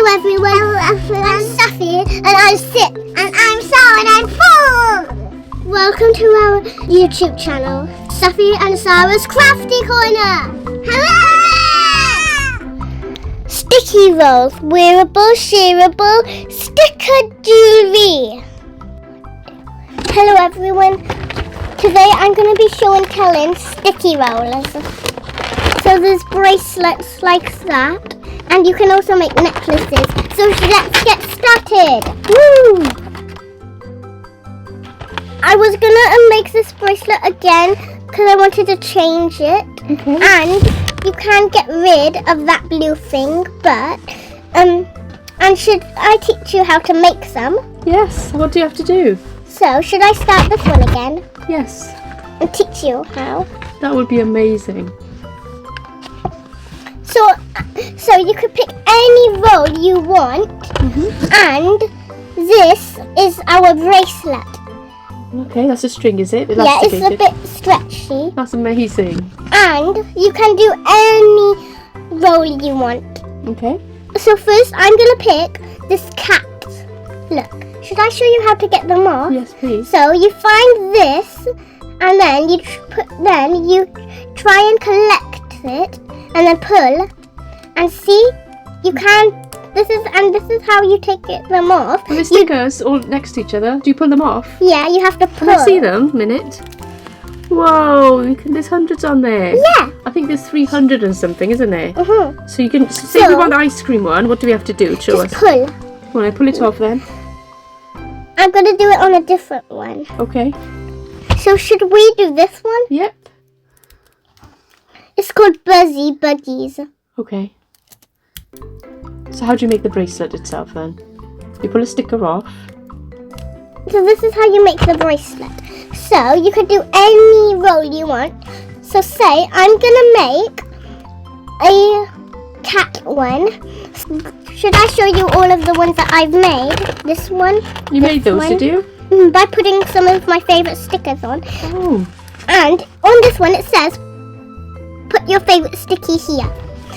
Hello everyone. I'm Safi and I'm Sip and I'm Sara and I'm 4. Welcome to our YouTube channel, Safi and Sara's Crafty Corner. Hello! Sticky rolls, wearable, shareable, sticker jewellery. Hello everyone. Today I'm going to be showing telling sticky rollers. So there's bracelets like that. And you can also make necklaces. So let's get started. Woo! I was gonna make this bracelet again because I wanted to change it. Okay. And you can get rid of that blue thing, but and should I teach you how to make some? Yes. What do you have to do? So should I start this one again? Yes. And teach you how? That would be amazing. So you could pick any roll you want, and this is our bracelet. Okay, that's a string, is it? Yeah, it's a bit stretchy. That's amazing. And you can do any roll you want. Okay. So first, I'm gonna pick this cat. Look, should I show you how to get them off? Yes, please. So you find this, and then you try and collect it, and then pull. And see, you can. This is how you take them off. Are the stickers all next to each other? Do you pull them off? Yeah, you have to pull. Can I see them? Minute. Whoa! There's hundreds on there. Yeah. I think there's 300 and something, isn't there? So you can say we want the ice cream one. What do we have to do? Show us. Just pull. When I pull it off, then. I'm gonna do it on a different one. Okay. So should we do this one? Yep. It's called Buzzy Buggies. Okay. So how do you make the bracelet itself then? You pull a sticker off. So this is how you make the bracelet. So you could do any roll you want. So say I'm gonna make a cat one. Should I show you all of the ones that I've made? This one. You made those, did you? By putting some of my favourite stickers on. Oh. And on this one it says, put your favourite sticky here.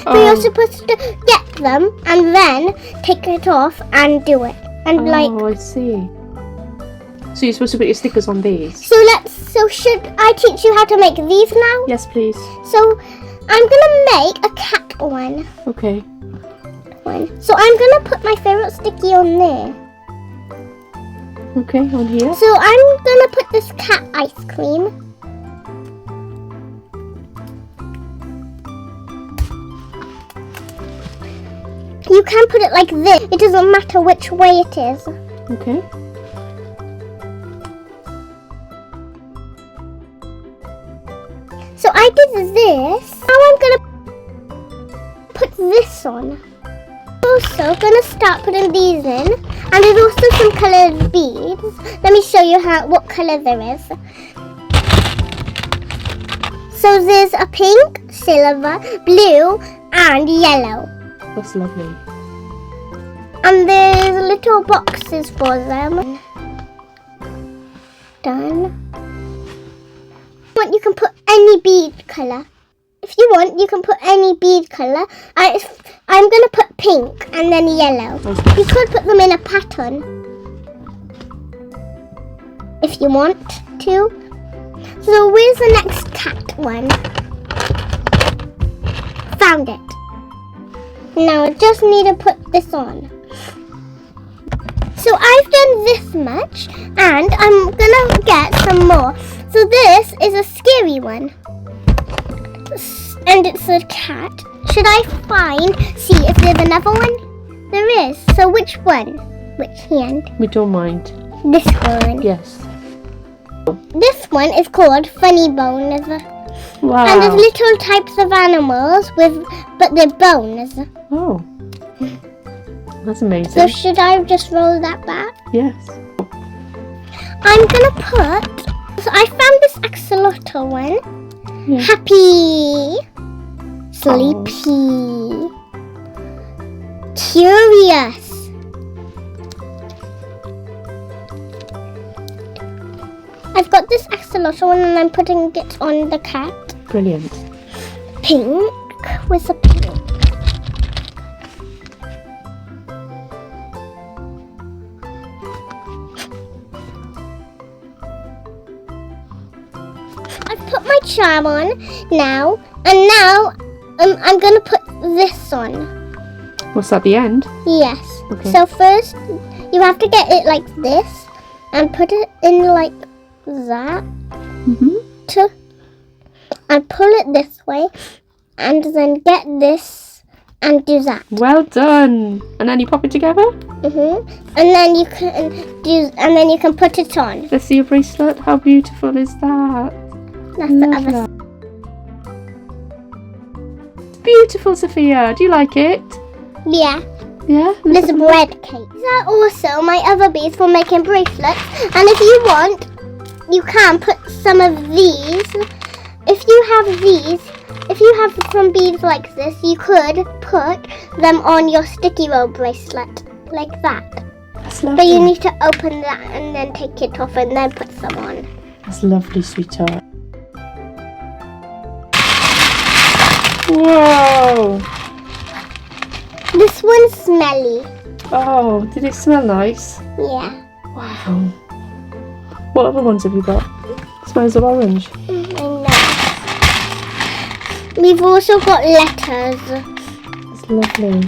So you're supposed to get them and then take it off and do it. And Oh, I see. So you're supposed to put your stickers on these? So should I teach you how to make these now? Yes, please. So I'm gonna make a cat one. Okay. So I'm gonna put my favourite sticky on there. Okay, on here. So I'm gonna put this cat ice cream. You can put it like this. It doesn't matter which way it is. Okay. So I did this. Now I'm gonna put this on. Also gonna start putting these in. And there's also some coloured beads. Let me show you what colour there is. So there's a pink, silver, blue, and yellow. That's lovely. And there's little boxes for them. Done. You can put any bead colour. If you want, you can put any bead colour. I'm going to put pink and then yellow. Okay. You could put them in a pattern. If you want to. So where's the next cat one? Found it. Now I just need to put this on. So I've done this much and I'm gonna get some more. So this is a scary one. And it's a cat. Should I see if there's another one? There is. So which one? Which hand? We don't mind. This one. Yes. This one is called Funny Bones. Wow. And there's little types of animals but they're bones. Oh. That's amazing. So should I just roll that back? Yes. I'm gonna so I found this axolotl one. Yeah. Happy, sleepy, curious. I've got this axolotl one and I'm putting it on the cat. Brilliant. Pink. Where's the pink? put my charm on now, and now I'm gonna put this on. What's at the end? Yes. Okay. So first, you have to get it like this, and put it in like that. And pull it this way, and then get this and do that. Well done. And then you pop it together. And then you can put it on. Let's see your bracelet. How beautiful is that? That's the other. Beautiful, Sophia. Do you like it? Yeah. Yeah. There's a bread cake. These are also my other beads for making bracelets. And if you want, you can put some of these. If you have some beads like this, you could put them on your sticky roll bracelet, like that. That's lovely. But you need to open that and then take it off and then put some on. That's lovely, sweetheart. Whoa! This one's smelly. Oh, did it smell nice? Yeah. Wow. What other ones have you got? It smells of orange. I know. We've also got letters. That's lovely.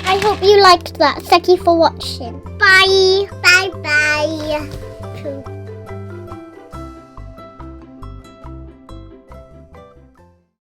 I hope you liked that. Thank you for watching. Bye. Bye bye.